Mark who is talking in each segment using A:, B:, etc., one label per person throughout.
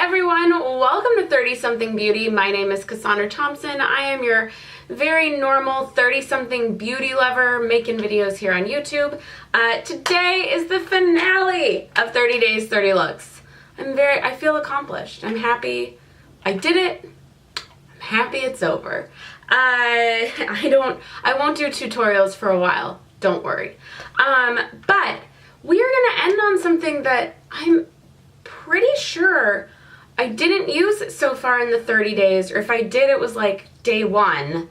A: everyone, welcome to 30 Something Beauty. My name is Cassandra Thompson. I am your very normal 30-something beauty lover making videos here on YouTube. Today is the finale of 30 Days, 30 Looks. I feel accomplished. I'm happy I did it. I'm happy it's over. I won't do tutorials for a while. Don't worry. But we are gonna end on something that I'm pretty sure I didn't use so far in the 30 days, or if I did, it was like day one.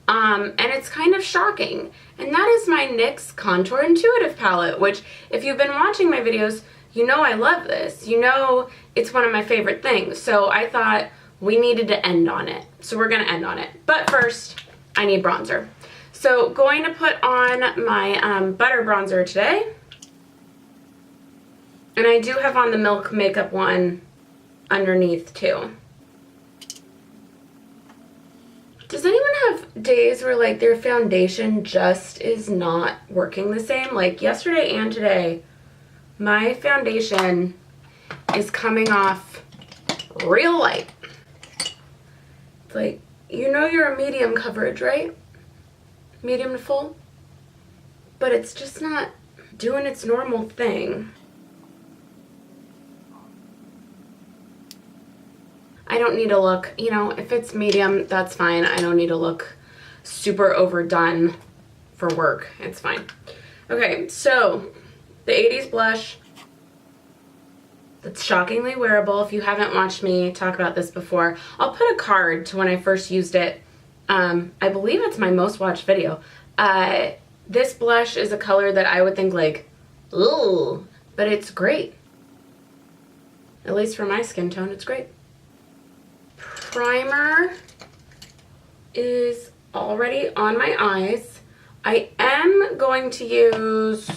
A: And it's kind of shocking. And that is my NYX Contour Intuitive Palette, which if you've been watching my videos, you know I love this. You know it's one of my favorite things. So I thought we needed to end on it. So we're gonna end on it. But first, I need bronzer. So going to put on my butter bronzer today. And I do have on the Milk Makeup one underneath too. Does anyone have days where like their foundation just is not working the same? Like yesterday and today, my foundation is coming off real light. It's like, you know you're a medium coverage, right? Medium to full. But it's just not doing its normal thing. I don't need to look, you know, if it's medium, that's fine. I don't need to look super overdone for work. It's fine. Okay, so the 80s blush that's shockingly wearable. If you haven't watched me talk about this before, I'll put a card to when I first used it. I believe it's my most watched video. This blush is a color that I would think like, ooh, but it's great. At least for my skin tone, it's great. Primer is already on my eyes. I am going to use,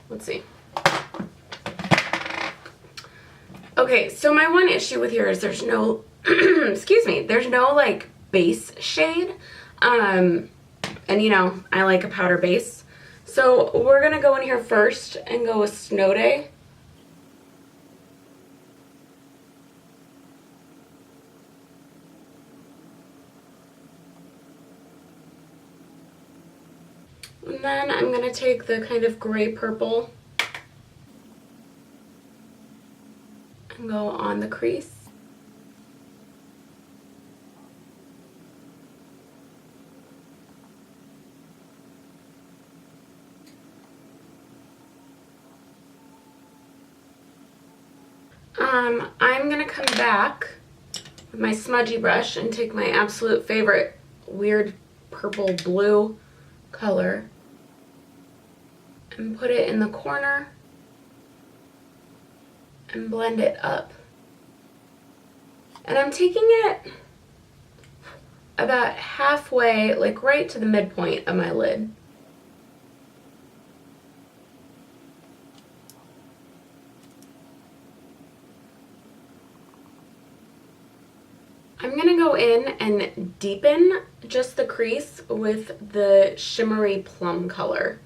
A: let's see. Okay, so my one issue with here is there's no, excuse me, there's no like base shade. And you know, I like a powder base. So we're gonna go in here first and go with Snow Day. And then I'm going to take the kind of gray purple and go on the crease. I'm going to come back with my smudgy brush and take my absolute favorite weird purple blue color and put it in the corner and blend it up. And I'm taking it about halfway, like right to the midpoint of my lid. I'm gonna go in and deepen just the crease with the shimmery plum color.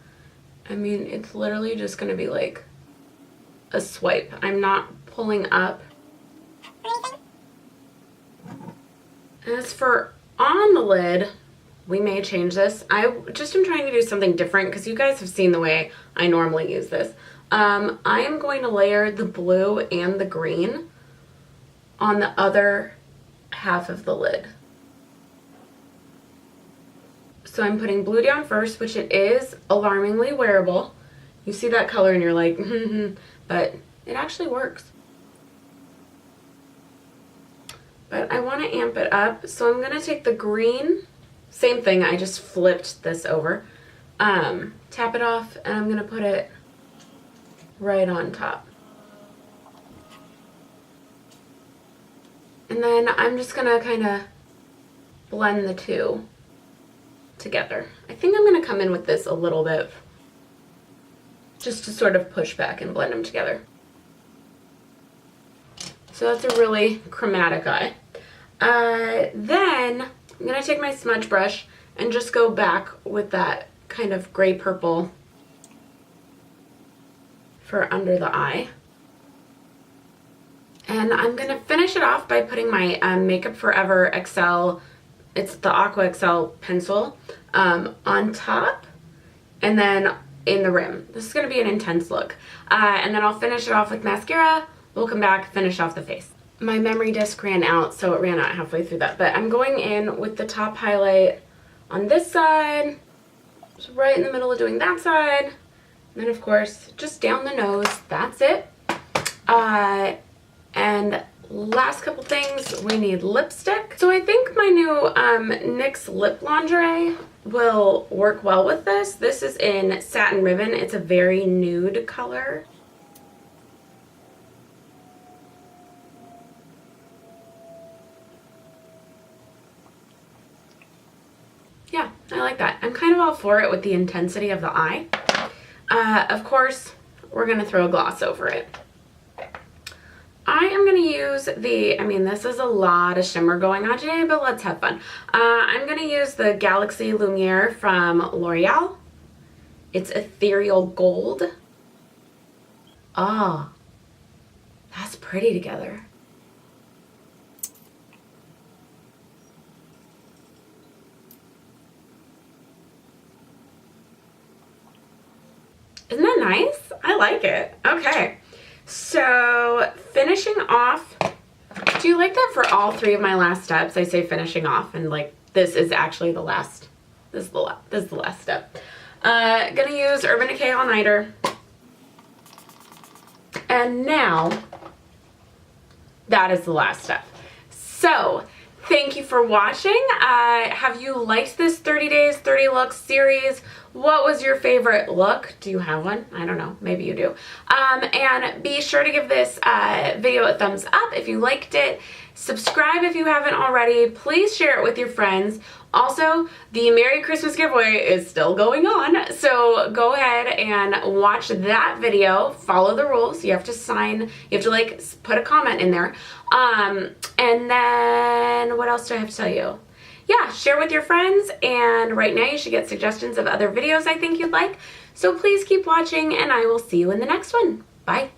A: I mean, it's literally just gonna be like a swipe. I'm not pulling up. As for on the lid, we may change this. I just am trying to do something different because you guys have seen the way I normally use this. I am going to layer the blue and the green on the other half of the lid. So I'm putting blue down first, which it is alarmingly wearable. You see that color and you're like, but it actually works. But I want to amp it up, so I'm going to take the green, same thing, I just flipped this over, tap it off, and I'm going to put it right on top. And then I'm just going to kind of blend the two together. I think I'm going to come in with this a little bit just to sort of push back and blend them together. So that's a really chromatic eye. Then I'm going to take my smudge brush and just go back with that kind of gray purple for under the eye. And I'm gonna finish it off by putting my Makeup Forever XL, it's the Aqua XL pencil, on top and then in the rim. This is gonna be an intense look. And then I'll finish it off with mascara. We'll come back, finish off the face. My memory disc ran out, so it ran out halfway through that. But I'm going in with the top highlight on this side, so right in the middle of doing that side. And then of course, just down the nose, that's it. And last couple things, we need lipstick. So I think my new NYX Lip Lingerie will work well with this. This is in Satin Ribbon. It's a very nude color. Yeah, I like that. I'm kind of all for it with the intensity of the eye. Of course, we're gonna throw a gloss over it. I am going to use the, this is a lot of shimmer going on today, but let's have fun. I'm going to use the Galaxy Lumiere from L'Oreal. It's ethereal gold. Oh, that's pretty together. Isn't that nice? I like it. Okay. So finishing off, do you like that for all three of my last steps? I say finishing off, and like this is actually the last. This is the last step. Gonna use Urban Decay All Nighter, and now that is the last step. So thank you for watching. Have you liked this 30 Days, 30 Looks series? What was your favorite look? Do you have one? I don't know. Maybe you do. And be sure to give this video a thumbs up if you liked it. Subscribe if you haven't already. Please share it with your friends. Also, the Merry Christmas giveaway is still going on, so go ahead and watch that video. Follow the rules. You have to sign, you have to like put a comment in there. And then what else do I have to tell you? Yeah, share with your friends, and right now you should get suggestions of other videos I think you'd like. So please keep watching, and I will see you in the next one. Bye.